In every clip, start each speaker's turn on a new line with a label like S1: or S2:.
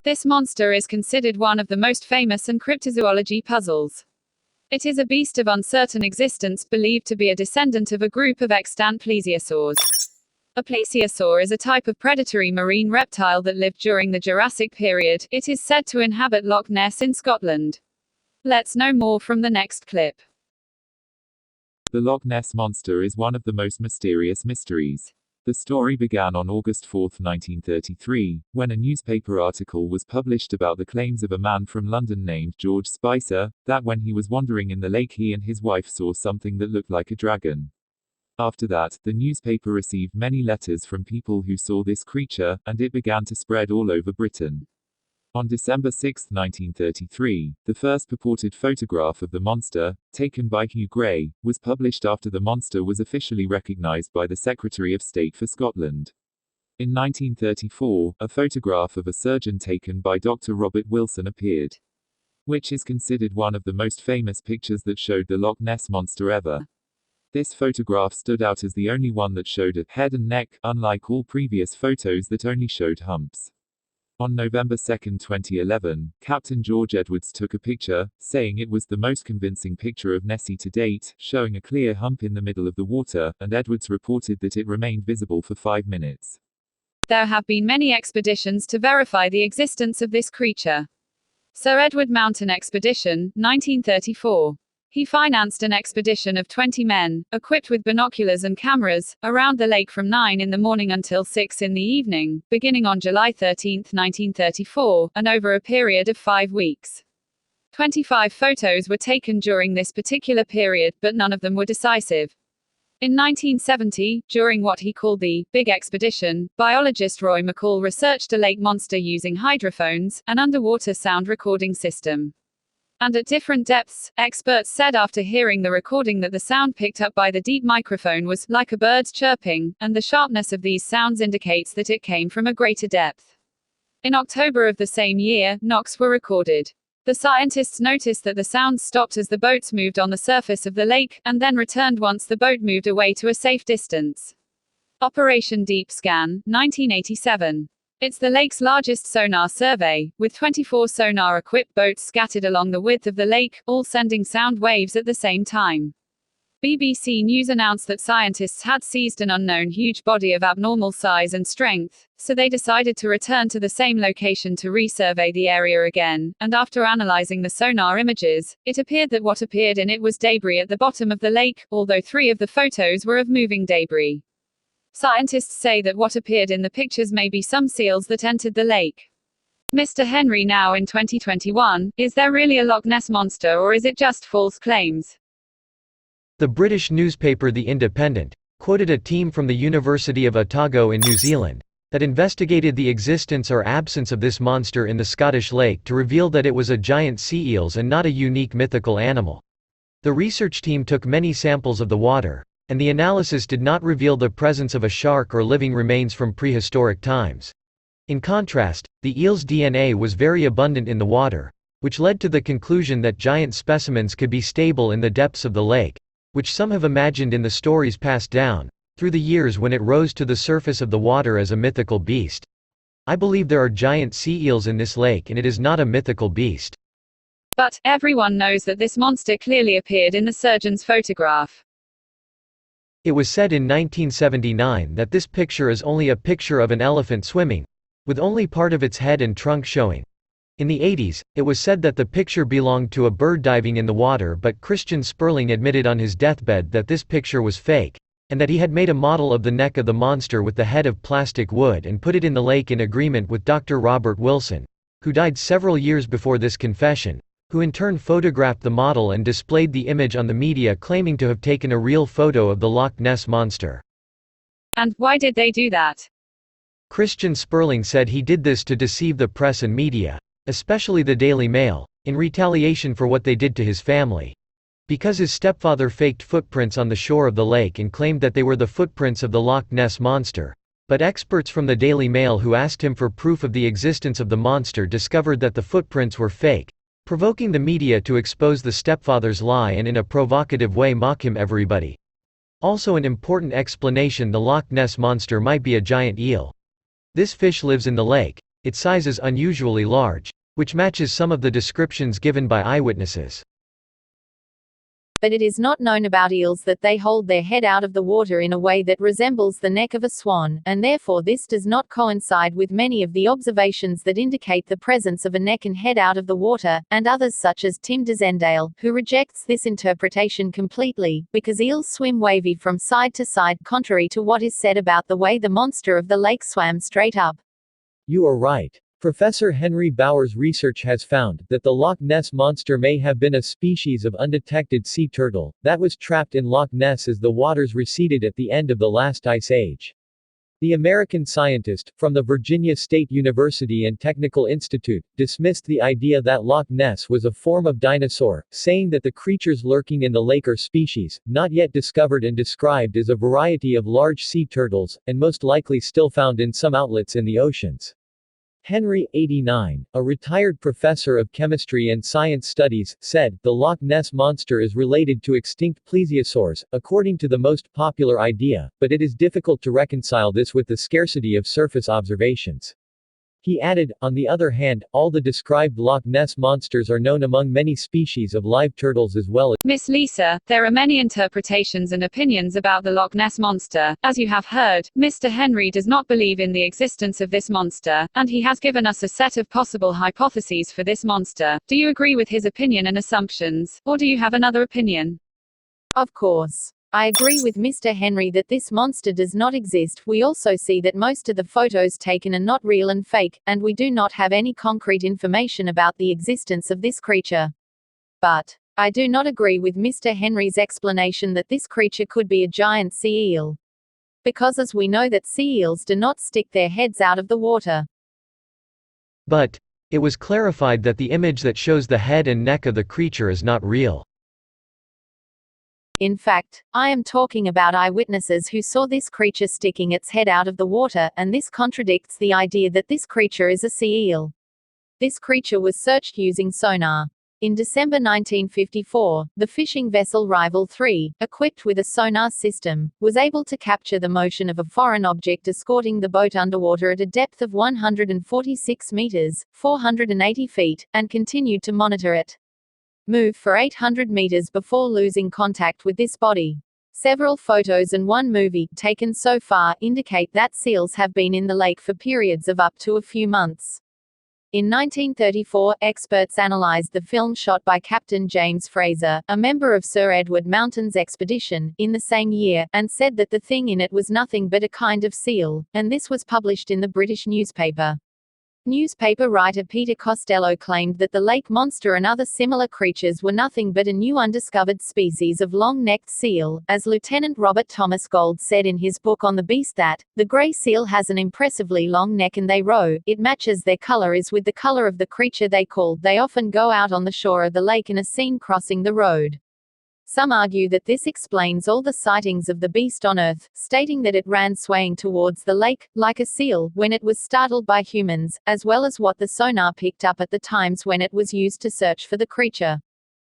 S1: This monster is considered one of the most famous and cryptozoology puzzles. It is a beast of uncertain existence, believed to be a descendant of a group of extant plesiosaurs. A plesiosaur is a type of predatory marine reptile that lived during the Jurassic period. It is said to inhabit Loch Ness in Scotland. Let's know more from the next clip.
S2: The Loch Ness Monster is one of the most mysterious mysteries. The story began on August 4, 1933, when a newspaper article was published about the claims of a man from London named George Spicer, that when he was wandering in the lake he and his wife saw something that looked like a dragon. After that, the newspaper received many letters from people who saw this creature, and it began to spread all over Britain. On December 6, 1933, the first purported photograph of the monster, taken by Hugh Gray, was published after the monster was officially recognized by the Secretary of State for Scotland. In 1934, a photograph of a surgeon taken by Dr. Robert Wilson appeared, which is considered one of the most famous pictures that showed the Loch Ness Monster ever. This photograph stood out as the only one that showed a head and neck, unlike all previous photos that only showed humps. On November 2, 2011, Captain George Edwards took a picture, saying it was the most convincing picture of Nessie to date, showing a clear hump in the middle of the water, and Edwards reported that it remained visible for 5 minutes.
S1: There have been many expeditions to verify the existence of this creature. Sir Edward Mountain Expedition, 1934. He financed an expedition of 20 men, equipped with binoculars and cameras, around the lake from 9 in the morning until 6 in the evening, beginning on July 13, 1934, and over a period of 5 weeks. 25 photos were taken during this particular period, but none of them were decisive. In 1970, during what he called the Big Expedition, biologist Roy McCall researched a lake monster using hydrophones, an underwater sound recording system. And at different depths, experts said after hearing the recording that the sound picked up by the deep microphone was like a bird's chirping, and the sharpness of these sounds indicates that it came from a greater depth. In October of the same year, knocks were recorded. The scientists noticed that the sounds stopped as the boats moved on the surface of the lake, and then returned once the boat moved away to a safe distance. Operation Deep Scan, 1987. It's the lake's largest sonar survey, with 24 sonar-equipped boats scattered along the width of the lake, all sending sound waves at the same time. BBC News announced that scientists had seized an unknown huge body of abnormal size and strength, so they decided to return to the same location to resurvey the area again, and after analyzing the sonar images, it appeared that what appeared in it was debris at the bottom of the lake, although 3 of the photos were of moving debris. Scientists say that what appeared in the pictures may be some seals that entered the lake. Mr. Henry, now in 2021, is there really a Loch Ness monster, or is it just false claims?
S3: The British newspaper The Independent quoted a team from the University of Otago in New Zealand that investigated the existence or absence of this monster in the Scottish lake to reveal that it was a giant sea eels and not a unique mythical animal. The research team took many samples of the water, and the analysis did not reveal the presence of a shark or living remains from prehistoric times. In contrast, the eel's DNA was very abundant in the water, which led to the conclusion that giant specimens could be stable in the depths of the lake, which some have imagined in the stories passed down through the years when it rose to the surface of the water as a mythical beast. I believe there are giant sea eels in this lake and it is not a mythical beast.
S1: But everyone knows that this monster clearly appeared in the surgeon's photograph.
S3: It was said in 1979 that this picture is only a picture of an elephant swimming, with only part of its head and trunk showing. In the 80s, it was said that the picture belonged to a bird diving in the water, but Christian Sperling admitted on his deathbed that this picture was fake, and that he had made a model of the neck of the monster with the head of plastic wood and put it in the lake in agreement with Dr. Robert Wilson, who died several years before this confession, who in turn photographed the model and displayed the image on the media, claiming to have taken a real photo of the Loch Ness monster.
S1: And why did they do that?
S3: Christian Sperling said he did this to deceive the press and media, especially the Daily Mail, in retaliation for what they did to his family. Because his stepfather faked footprints on the shore of the lake and claimed that they were the footprints of the Loch Ness monster, but experts from the Daily Mail who asked him for proof of the existence of the monster discovered that the footprints were fake, provoking the media to expose the stepfather's lie and in a provocative way mock him everybody. Also an important explanation: the Loch Ness monster might be a giant eel. This fish lives in the lake, its size is unusually large, which matches some of the descriptions given by eyewitnesses.
S4: But it is not known about eels that they hold their head out of the water in a way that resembles the neck of a swan, and therefore this does not coincide with many of the observations that indicate the presence of a neck and head out of the water, and others such as Tim Dezendale, who rejects this interpretation completely, because eels swim wavy from side to side, contrary to what is said about the way the monster of the lake swam straight up.
S5: You are right. Professor Henry Bauer's research has found that the Loch Ness Monster may have been a species of undetected sea turtle that was trapped in Loch Ness as the waters receded at the end of the last ice age. The American scientist, from the Virginia State University and Technical Institute, dismissed the idea that Loch Ness was a form of dinosaur, saying that the creatures lurking in the lake are species, not yet discovered and described as a variety of large sea turtles, and most likely still found in some outlets in the oceans. Henry, 89, a retired professor of chemistry and science studies, said, "The Loch Ness Monster is related to extinct plesiosaurs, according to the most popular idea, but it is difficult to reconcile this with the scarcity of surface observations." He added, on the other hand, all the described Loch Ness monsters are known among many species of live turtles as well as.
S1: Miss Lisa, there are many interpretations and opinions about the Loch Ness Monster. As you have heard, Mr. Henry does not believe in the existence of this monster, and he has given us a set of possible hypotheses for this monster. Do you agree with his opinion and assumptions, or do you have another opinion?
S4: Of course. I agree with Mr. Henry that this monster does not exist. We also see that most of the photos taken are not real and fake, and we do not have any concrete information about the existence of this creature. But I do not agree with Mr. Henry's explanation that this creature could be a giant sea eel. Because as we know that sea eels do not stick their heads out of the water.
S3: But it was clarified that the image that shows the head and neck of the creature is not real.
S4: In fact, I am talking about eyewitnesses who saw this creature sticking its head out of the water, and this contradicts the idea that this creature is a sea eel. This creature was searched using sonar. In December 1954, the fishing vessel Rival 3, equipped with a sonar system, was able to capture the motion of a foreign object escorting the boat underwater at a depth of 146 meters, 480 feet, and continued to monitor it move for 800 meters before losing contact with this body. Several photos and one movie, taken so far, indicate that seals have been in the lake for periods of up to a few months. In 1934, experts analyzed the film shot by Captain James Fraser, a member of Sir Edward Mountain's expedition, in the same year, and said that the thing in it was nothing but a kind of seal, and this was published in the British newspaper. Newspaper writer Peter Costello claimed that the lake monster and other similar creatures were nothing but a new undiscovered species of long-necked seal, as Lieutenant Robert Thomas Gold said in his book on the beast that, "The grey seal has an impressively long neck and they row, it matches their colour is with the colour of the creature they call. They often go out on the shore of the lake and are seen crossing the road." Some argue that this explains all the sightings of the beast on Earth, stating that it ran swaying towards the lake, like a seal, when it was startled by humans, as well as what the sonar picked up at the times when it was used to search for the creature.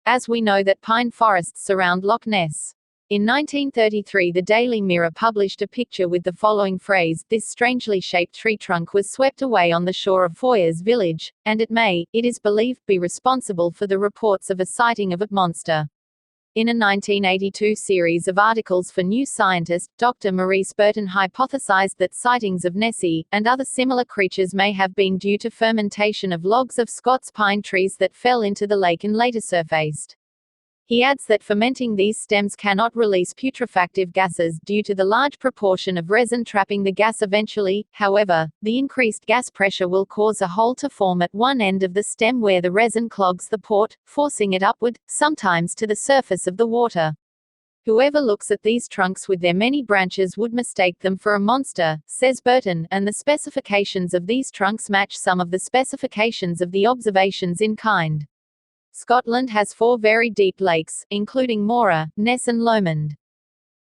S4: As we know that pine forests surround Loch Ness. In 1933 the Daily Mirror published a picture with the following phrase, "This strangely shaped tree trunk was swept away on the shore of Foyers Village, and it may, it is believed, be responsible for the reports of a sighting of a monster." In a 1982 series of articles for New Scientist, Dr. Maurice Burton hypothesized that sightings of Nessie, and other similar creatures may have been due to fermentation of logs of Scots pine trees that fell into the lake and later surfaced. He adds that fermenting these stems cannot release putrefactive gases due to the large proportion of resin trapping the gas eventually. However, the increased gas pressure will cause a hole to form at one end of the stem where the resin clogs the port, forcing it upward, sometimes to the surface of the water. Whoever looks at these trunks with their many branches would mistake them for a monster, says Burton, and the specifications of these trunks match some of the specifications of the observations in kind. Scotland has 4 very deep lakes, including Mora, Ness and Lomond.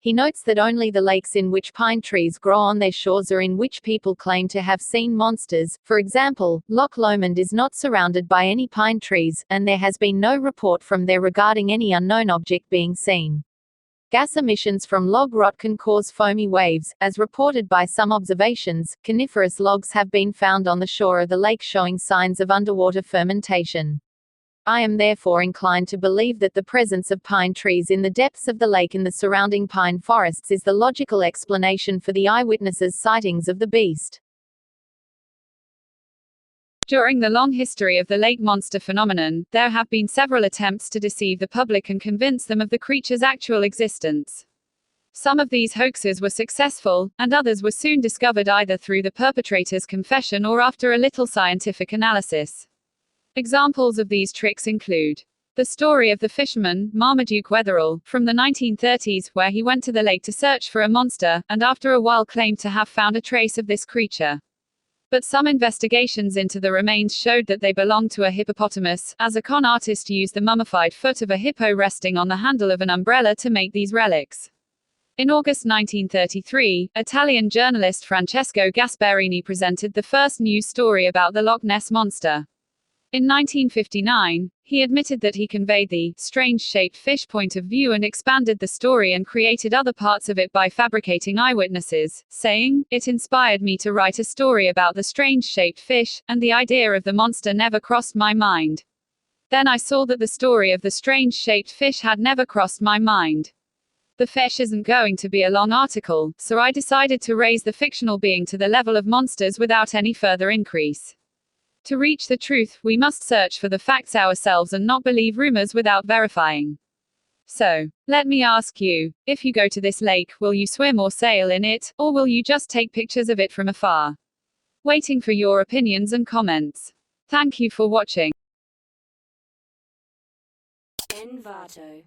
S4: He notes that only the lakes in which pine trees grow on their shores are in which people claim to have seen monsters. For example, Loch Lomond is not surrounded by any pine trees, and there has been no report from there regarding any unknown object being seen. Gas emissions from log rot can cause foamy waves. As reported by some observations, coniferous logs have been found on the shore of the lake showing signs of underwater fermentation. I am therefore inclined to believe that the presence of pine trees in the depths of the lake and the surrounding pine forests is the logical explanation for the eyewitnesses' sightings of the beast.
S1: During the long history of the lake monster phenomenon, there have been several attempts to deceive the public and convince them of the creature's actual existence. Some of these hoaxes were successful, and others were soon discovered either through the perpetrator's confession or after a little scientific analysis. Examples of these tricks include the story of the fisherman, Marmaduke Wetherell, from the 1930s, where he went to the lake to search for a monster, and after a while claimed to have found a trace of this creature. But some investigations into the remains showed that they belonged to a hippopotamus, as a con artist used the mummified foot of a hippo resting on the handle of an umbrella to make these relics. In August 1933, Italian journalist Francesco Gasparini presented the first news story about the Loch Ness monster. In 1959, he admitted that he conveyed the strange-shaped fish point of view and expanded the story and created other parts of it by fabricating eyewitnesses, saying, "It inspired me to write a story about the strange-shaped fish, and the idea of the monster never crossed my mind. Then I saw that the story of the strange-shaped fish had never crossed my mind. The fish isn't going to be a long article, so I decided to raise the fictional being to the level of monsters without any further increase. To reach the truth, we must search for the facts ourselves and not believe rumors without verifying. So, let me ask you, if you go to this lake, will you swim or sail in it, or will you just take pictures of it from afar? Waiting for your opinions and comments. Thank you for watching.
S6: Envato.